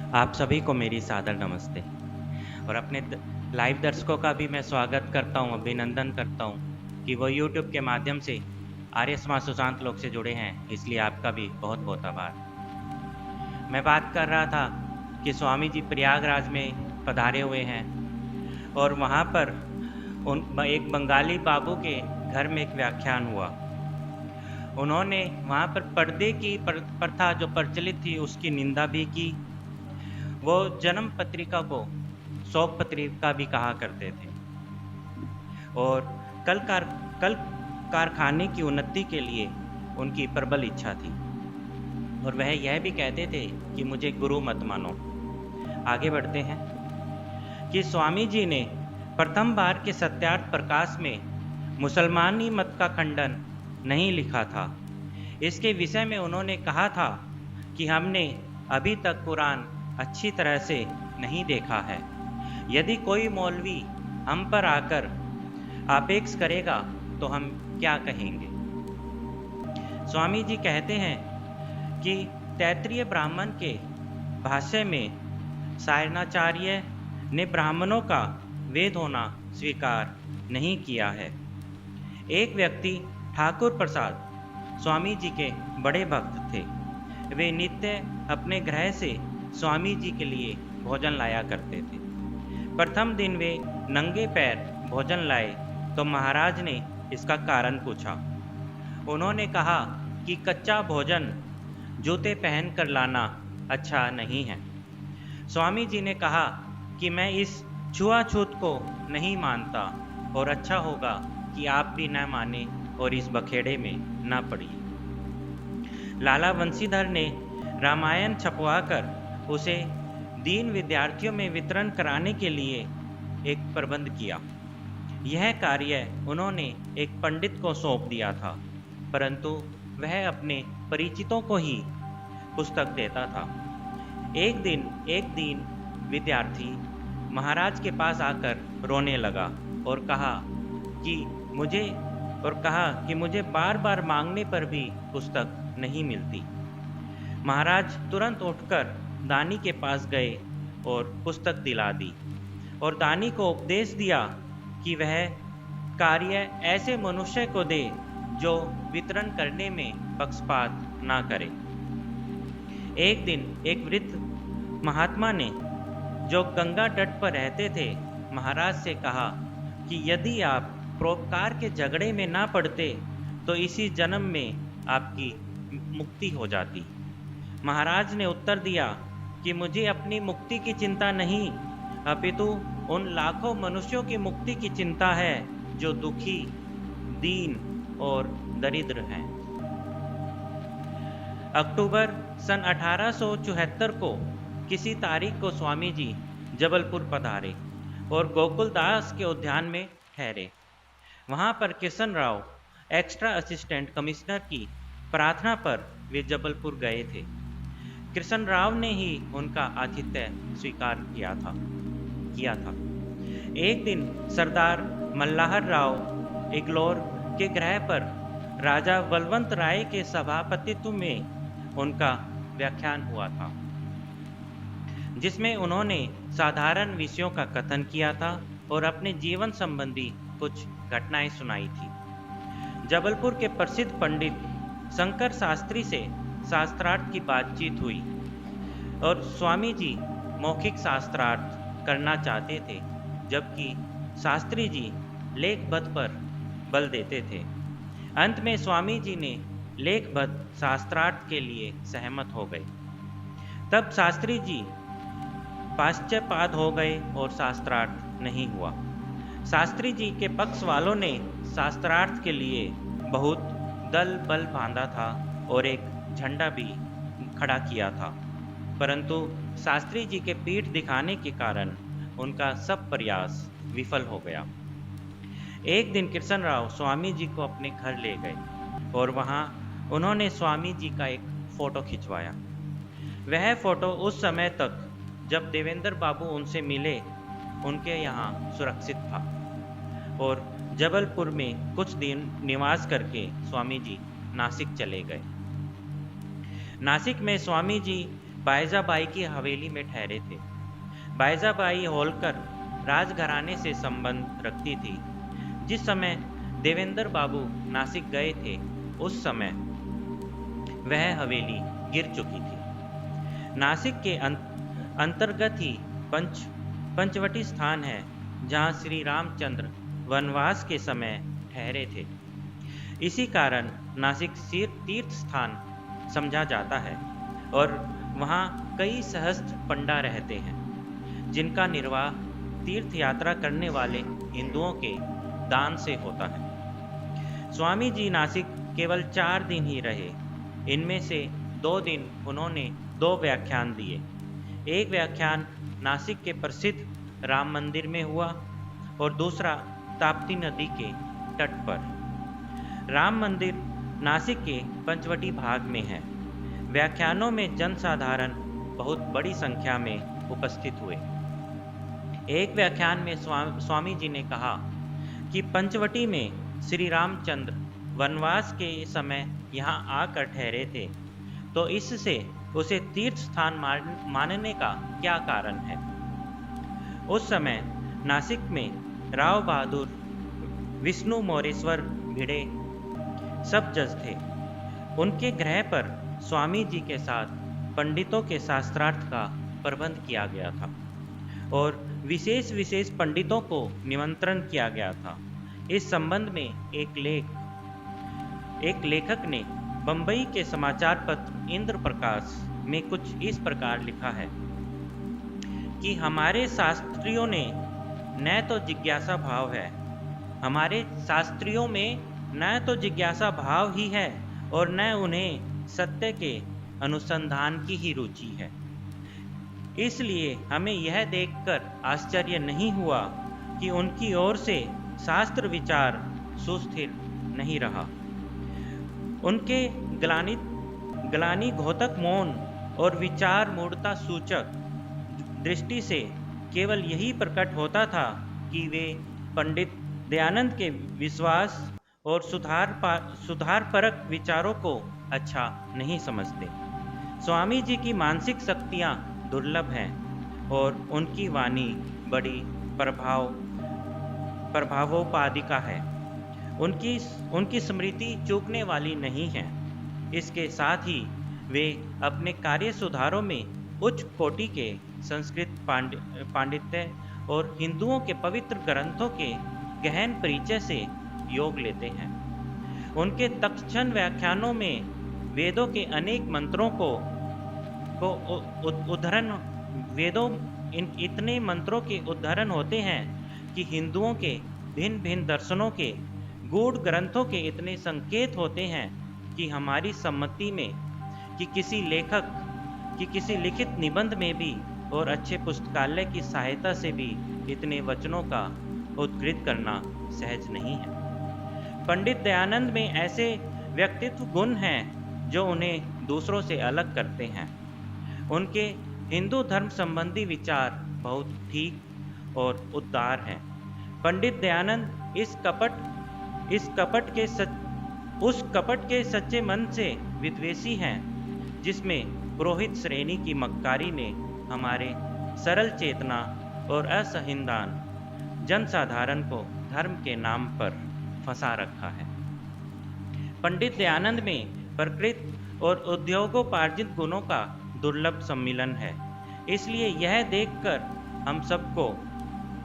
आप सभी को मेरी सादर नमस्ते और अपने लाइव दर्शकों का भी मैं स्वागत करता हूं, अभिनंदन करता हूं कि वो यूट्यूब के माध्यम से आर्य समाज सुशांत लोग से जुड़े हैं, इसलिए आपका भी बहुत बहुत आभार। मैं बात कर रहा था कि स्वामी जी प्रयागराज में पधारे हुए हैं और वहाँ पर एक बंगाली बाबू के घर में एक व्याख्यान हुआ। उन्होंने वहाँ पर पर्दे की प्रथा जो प्रचलित थी उसकी निंदा भी की। वो जन्म पत्रिका को शोक पत्रिका भी कहा करते थे और कल कारखाने की उन्नति के लिए उनकी प्रबल इच्छा थी और वह यह भी कहते थे कि मुझे गुरु मत मानो। आगे बढ़ते हैं कि स्वामी जी ने प्रथम बार के सत्यार्थ प्रकाश में मुसलमानी मत का खंडन नहीं लिखा था। इसके विषय में उन्होंने कहा था कि हमने अभी तक कुरान अच्छी तरह से नहीं देखा है। यदि कोई मौलवी हम पर आकर आपेक्ष करेगा तो हम क्या कहेंगे। स्वामी जी कहते हैं कि तैत्तिरीय ब्राह्मण के भाष्य में सायणाचार्य ने ब्राह्मणों का वेद होना स्वीकार नहीं किया है। एक व्यक्ति ठाकुर प्रसाद स्वामी जी के बड़े भक्त थे। वे नित्य अपने गृह से स्वामी जी के लिए भोजन लाया करते थे। प्रथम दिन वे नंगे पैर भोजन लाए तो महाराज ने इसका कारण पूछा। उन्होंने कहा कि कच्चा भोजन जूते पहन कर लाना अच्छा नहीं है। स्वामी जी ने कहा कि मैं इस छुआछूत को नहीं मानता और अच्छा होगा कि आप भी न माने और इस बखेड़े में न पड़िए। लाला बंशीधर ने रामायण छपवाकर उसे दीन विद्यार्थियों में वितरण कराने के लिए एक प्रबंध किया। यह कार्य उन्होंने एक पंडित को सौंप दिया था, परंतु वह अपने परिचितों को ही पुस्तक देता था। एक दिन विद्यार्थी महाराज के पास आकर रोने लगा और कहा कि मुझे बार बार मांगने पर भी पुस्तक नहीं मिलती। महाराज तुरंत उठकर दानी के पास गए और पुस्तक दिला दी और दानी को उपदेश दिया कि वह कार्य ऐसे मनुष्य को दे जो वितरण करने में पक्षपात ना करे। एक दिन एक वृद्ध महात्मा ने, जो गंगा तट पर रहते थे, महाराज से कहा कि यदि आप परोपकार के झगड़े में ना पड़ते तो इसी जन्म में आपकी मुक्ति हो जाती। महाराज ने उत्तर दिया कि मुझे अपनी मुक्ति की चिंता नहीं, अपितु उन लाखों मनुष्यों की मुक्ति की चिंता है जो दुखी, दीन और दरिद्र हैं। अक्टूबर सन 1874 को किसी तारीख को स्वामी जी जबलपुर पधारे और गोकुलदास के उद्यान में ठहरे। वहां पर Kishan Rao extra assistant commissioner की प्रार्थना पर वे जबलपुर गए थे। कृष्ण राव ने ही उनका आतिथ्य स्वीकार किया था। एक दिन सरदार मल्लाहर राव इग्लोर के गृह पर राजा बलवंत राय के सभापतित्व में उनका व्याख्यान हुआ था, जिसमें उन्होंने साधारण विषयों का कथन किया था और अपने जीवन संबंधी कुछ घटनाएं सुनाई थी। जबलपुर के प्रसिद्ध पंडित शंकर शास्त्री से शास्त्रार्थ की बातचीत हुई और स्वामी जी मौखिक शास्त्रार्थ करना चाहते थे, जबकि शास्त्री जी लेखबद्ध पर बल देते थे। अंत में स्वामी जी ने लेखबद्ध शास्त्रार्थ के लिए सहमत हो गए। तब शास्त्री जी पाश्चात्पाद हो गए और शास्त्रार्थ नहीं हुआ। शास्त्री जी के पक्ष वालों ने शास्त्रार्थ के लिए बहुत दल बल बांधा था और एक झंडा भी खड़ा किया था, परंतु शास्त्री जी के पीठ दिखाने के कारण उनका सब प्रयास विफल हो गया। एक दिन कृष्ण राव स्वामी जी को अपने घर ले गए और वहां उन्होंने स्वामी जी का एक फोटो खिंचवाया। वह फोटो उस समय तक जब देवेंद्र बाबू उनसे मिले उनके यहाँ सुरक्षित था और जबलपुर में कुछ दिन निवास करके स्वामी जी नासिक चले गए। नासिक में स्वामी जी बायजाबाई की हवेली में ठहरे थे। बायजाबाई होलकर राजघराने से संबंध रखती थी। जिस समय देवेंद्र बाबू नासिक गए थे उस समय वह हवेली गिर चुकी थी। नासिक के अंतर्गत ही पंचवटी स्थान है जहाँ श्री रामचंद्र वनवास के समय ठहरे थे। इसी कारण नासिक तीर्थ स्थान समझा जाता है और वहाँ कई सहस्त्र पंडा रहते हैं जिनका निर्वाह तीर्थ यात्रा करने वाले हिंदुओं के दान से होता है। स्वामी जी नासिक केवल 4 दिन ही रहे। इनमें से 2 दिन उन्होंने 2 व्याख्यान दिए। एक व्याख्यान नासिक के प्रसिद्ध राम मंदिर में हुआ और दूसरा ताप्ती नदी के तट पर। राम मंदिर नासिक के पंचवटी भाग में है। व्याख्यानों में जनसाधारण बहुत बड़ी संख्या में उपस्थित हुए। एक व्याख्यान में स्वामी जी ने कहा कि पंचवटी में श्री रामचंद्र वनवास के समय यहाँ आकर ठहरे थे, तो इससे उसे तीर्थ स्थान मानने का क्या कारण है। उस समय नासिक में राव बहादुर, विष्णु मोरेश्वर भिड़े सब जज थे। उनके गृह पर स्वामी जी के साथ पंडितों के शास्त्रार्थ का प्रबंध किया गया था और विशेष पंडितों को निमंत्रण किया गया था। इस संबंध में एक लेखक ने बंबई के समाचार पत्र इंद्रप्रकाश में कुछ इस प्रकार लिखा है कि हमारे शास्त्रियों ने न तो जिज्ञासा भाव है, हमारे शास्त्रियों में न तो जिज्ञासा भाव ही है और न उन्हें सत्य के अनुसंधान की ही रुचि है। इसलिए हमें यह देखकर आश्चर्य नहीं हुआ कि उनकी ओर से शास्त्र विचार सुस्थिर नहीं रहा। उनके ग्लानि घोतक मौन और विचार मूढ़ता सूचक दृष्टि से केवल यही प्रकट होता था कि वे पंडित दयानंद के विश्वास और सुधारपरक विचारों को अच्छा नहीं समझते। स्वामी जी की मानसिक शक्तियाँ दुर्लभ हैं और उनकी वाणी बड़ी प्रभावोपादिका है। उनकी स्मृति चूकने वाली नहीं है। इसके साथ ही वे अपने कार्य सुधारों में उच्च कोटि के संस्कृत पांडित्य और हिंदुओं के पवित्र ग्रंथों के गहन परिचय से योग लेते हैं। उनके तत्क्षण व्याख्यानों में वेदों के अनेक मंत्रों को उद्धरण इतने मंत्रों के उद्धरण होते हैं कि हिंदुओं के भिन्न भिन्न दर्शनों के गूढ़ ग्रंथों के इतने संकेत होते हैं कि हमारी सम्मति में कि किसी लेखक की किसी लिखित निबंध में भी और अच्छे पुस्तकालय की सहायता से भी इतने वचनों का उद्धृत करना सहज नहीं है। पंडित दयानंद में ऐसे व्यक्तित्व गुण हैं जो उन्हें दूसरों से अलग करते हैं। उनके हिंदू धर्म संबंधी विचार बहुत ठीक और उदार हैं। पंडित दयानंद उस कपट के सच्चे मन से विद्वेषी हैं जिसमें पुरोहित श्रेणी की मक्कारी ने हमारे सरल चेतना और असंहिदान जनसाधारण को धर्म के नाम पर फंसा रखा है। पंडित दयानंद में प्रकृत और उद्योगोपार्जित गुणों का दुर्लभ सम्मिलन है। इसलिए यह देखकर हम सबको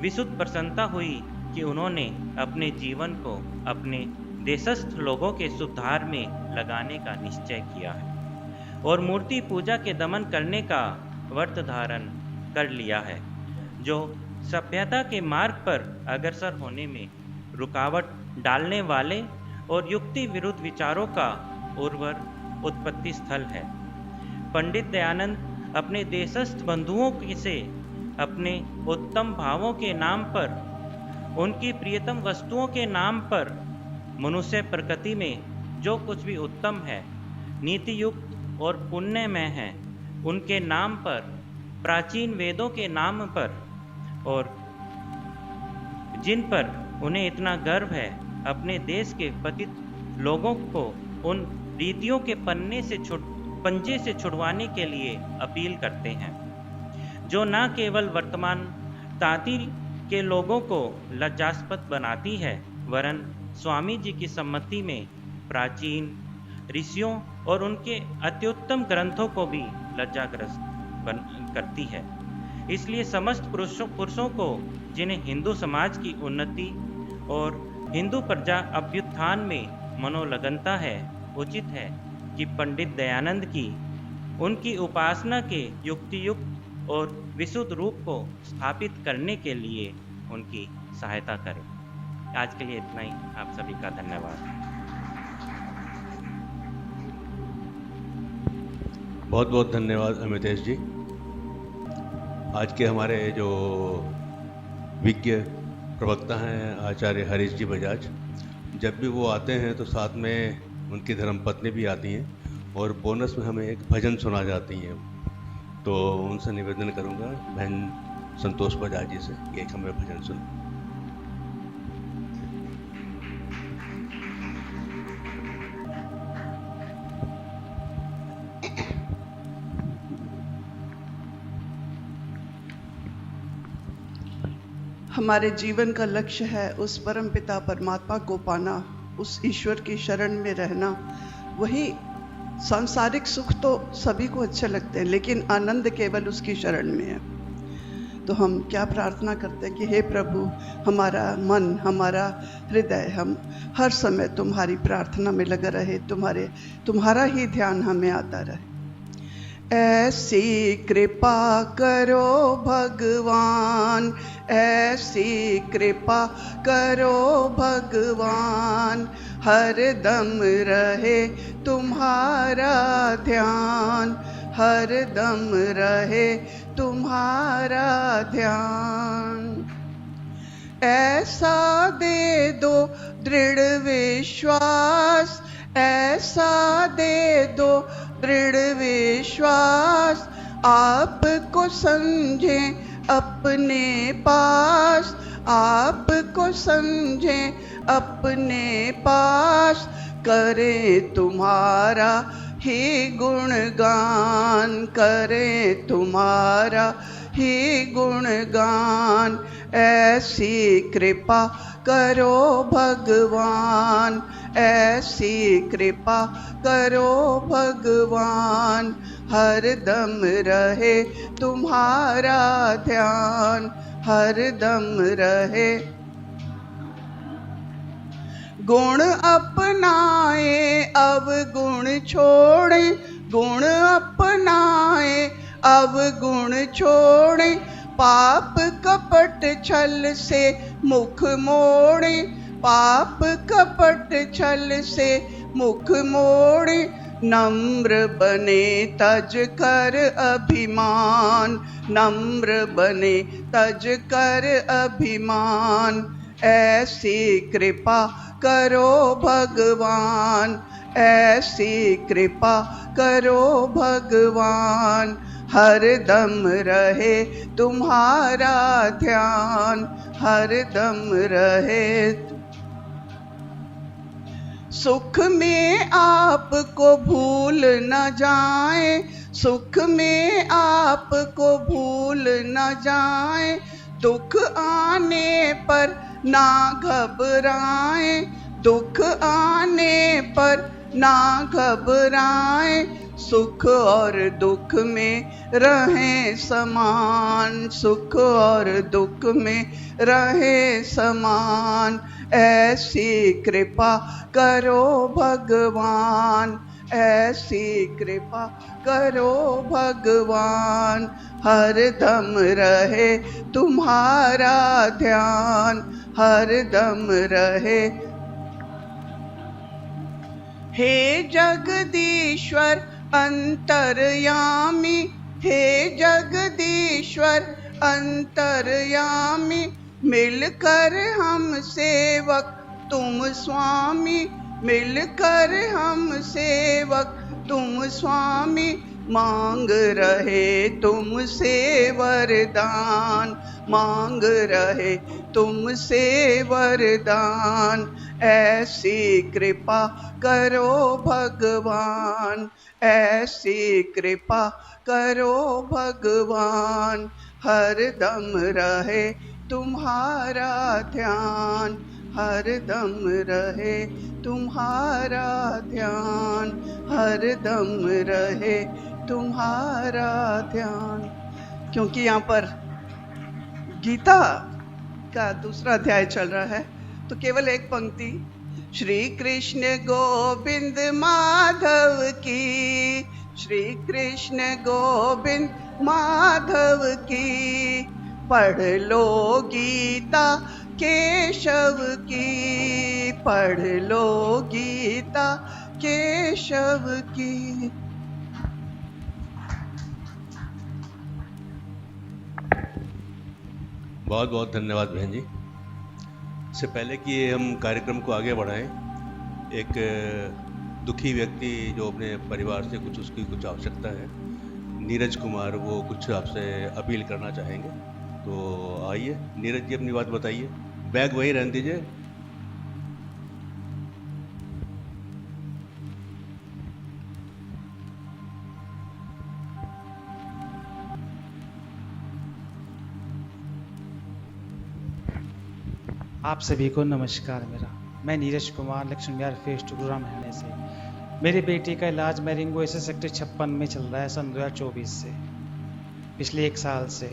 विशुद्ध प्रसन्नता हुई कि उन्होंने अपने जीवन को अपने देशस्थ लोगों के सुधार में लगाने का निश्चय किया है और मूर्ति पूजा के दमन करने का व्रत धारण कर लिया है, जो सभ्यता के मार्ग पर अग्रसर होने में रुकावट डालने वाले और युक्ति विरुद्ध विचारों का उर्वर उत्पत्ति स्थल है। पंडित दयानंद अपने देशस्थ बंधुओं से अपने उत्तम भावों के नाम पर, उनकी प्रियतम वस्तुओं के नाम पर मनुष्य प्रकृति में जो कुछ भी उत्तम है, नीतियुक्त और पुण्यमय है, उनके नाम पर, प्राचीन वेदों के नाम पर और जिन पर उन्हें इतना गर्व है, अपने देश के पतित लोगों को उन रीतियों के पन्ने से पंजे से छुड़वाने के लिए अपील करते हैं, जो न केवल वर्तमान तांती के लोगों को लज्जास्पद बनाती है, वरन स्वामी जी की सम्मति में प्राचीन ऋषियों और उनके अत्युत्तम ग्रंथों को भी लज्जाग्रस्त करती है। इसलिए समस्त पुरुषों को, जिन्हें हिंदू समाज की उन्नति और हिंदू प्रजा अभ्युत्थान में मनोलगनता है, उचित है कि पंडित दयानंद की उनकी उपासना के युक्तियुक्त और विशुद्ध रूप को स्थापित करने के लिए उनकी सहायता करें। आज के लिए इतना ही। आप सभी का धन्यवाद। बहुत बहुत धन्यवाद अमितेश जी। आज के हमारे जो विज्ञ प्रवक्ता हैं आचार्य हरीश जी बजाज, जब भी वो आते हैं तो साथ में उनकी धर्मपत्नी भी आती हैं और बोनस में हमें एक भजन सुना जाती हैं। तो उनसे निवेदन करूंगा बहन संतोष बजाज जी से कि एक हमें भजन सुना। हमारे जीवन का लक्ष्य है उस परम पिता परमात्मा को पाना, उस ईश्वर की शरण में रहना। वही सांसारिक सुख तो सभी को अच्छे लगते हैं, लेकिन आनंद केवल उसकी शरण में है। तो हम क्या प्रार्थना करते हैं कि हे प्रभु, हमारा मन, हमारा हृदय, हम हर समय तुम्हारी प्रार्थना में लगा रहे, तुम्हारा ही ध्यान हमें आता रहे। ऐसी कृपा करो भगवान, ऐसी कृपा करो भगवान, हर दम रहे तुम्हारा ध्यान, हर दम रहे तुम्हारा ध्यान। ऐसा दे दो दृढ़ विश्वास, ऐसा दे दो दृढ़ विश्वास, आपको समझें अपने पास, आपको समझें अपने पास, करें तुम्हारा ही गुणगान, करें तुम्हारा ही गुणगान। ऐसी कृपा करो भगवान, ऐसी कृपा करो भगवान, हर दम रहे तुम्हारा ध्यान, हर दम रहे। गुण अपनाए अवगुण छोड़े, गुण अपनाए अवगुण छोड़े, पाप कपट छल से मुख मोड़े, पाप कपट छल से मुख मोड़े, नम्र बने तज कर अभिमान, नम्र बने तज कर अभिमान। ऐसी कृपा करो भगवान, ऐसी कृपा करो भगवान, हर दम रहे तुम्हारा ध्यान, हर दम रहे। सुख में आपको भूल न जाए, सुख में आपको भूल न जाए, दुख आने पर ना घबराए, दुख आने पर ना घबराए, सुख और दुख में रहें समान, सुख और दुख में रहें समान। ऐसी कृपा करो भगवान, ऐसी कृपा करो भगवान, हर दम रहे तुम्हारा ध्यान, हर दम रहे। हे जगदीश्वर अंतर्यामी, हे जगदीश्वर अंतर्यामी, मिलकर हम सेवक तुम स्वामी, मिलकर हम सेवक तुम स्वामी, मांग रहे तुमसे वरदान, मांग रहे तुमसे वरदान। ऐसी कृपा करो भगवान, ऐसी कृपा करो भगवान। हर दम रहे तुम्हारा ध्यान, हर दम रहे तुम्हारा ध्यान, हर दम रहे तुम्हारा ध्यान। क्योंकि यहाँ पर गीता का दूसरा अध्याय चल रहा है, तो केवल एक पंक्ति, श्री कृष्ण गोविंद माधव की, श्री कृष्ण गोविंद माधव की। पढ़ लो गीता केशव की, पढ़ लो गीता केशव की। बहुत बहुत धन्यवाद बहन जी। इससे पहले कि हम कार्यक्रम को आगे बढ़ाएं, एक दुखी व्यक्ति जो अपने परिवार से उसकी कुछ आवश्यकता है, नीरज कुमार, वो कुछ आपसे अपील करना चाहेंगे। तो आइए नीरज जी, अपनी बात बताइए। बैग वही रहने दीजिए। आप सभी को नमस्कार। मैं नीरज कुमार लक्ष्मी विहार फेज 2 गुरुग्राम हरियाणा से। मेरी बेटी का इलाज मैरिंगो एसएस सेक्टर 56 में चल रहा है सन 2024 से, पिछले 1 साल से।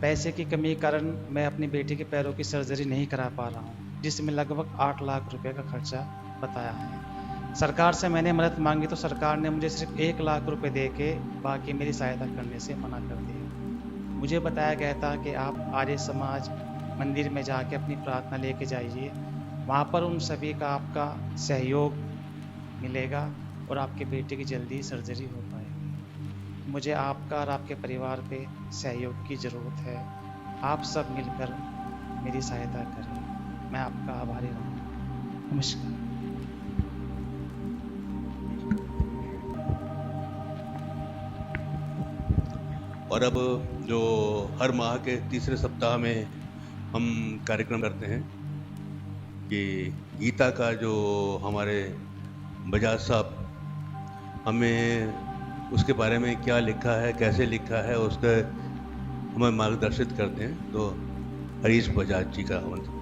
पैसे की कमी के कारण मैं अपनी बेटी के पैरों की सर्जरी नहीं करा पा रहा हूँ, जिसमें लगभग 8 लाख रुपए का खर्चा बताया है। सरकार से मैंने मदद मांगी तो सरकार ने मुझे सिर्फ 1 लाख रुपए दे के बाकी मेरी सहायता करने से मना कर दिया। मुझे बताया गया था कि आप आर्य समाज मंदिर में जाके अपनी प्रार्थना लेके जाइए, वहाँ पर उन सभी का आपका सहयोग मिलेगा और आपके बेटे की जल्दी सर्जरी हो पाएगी। मुझे आपका और आपके परिवार पे सहयोग की ज़रूरत है। आप सब मिलकर मेरी सहायता करें। मैं आपका आभारी रहूँगा। नमस्कार। और अब जो हर माह के तीसरे सप्ताह में हम कार्यक्रम करते हैं कि गीता का जो हमारे बजाज साहब हमें उसके बारे में क्या लिखा है, कैसे लिखा है, उसका हमें मार्गदर्शित करते हैं। तो हरीश बजाज जी का आमंत्रण।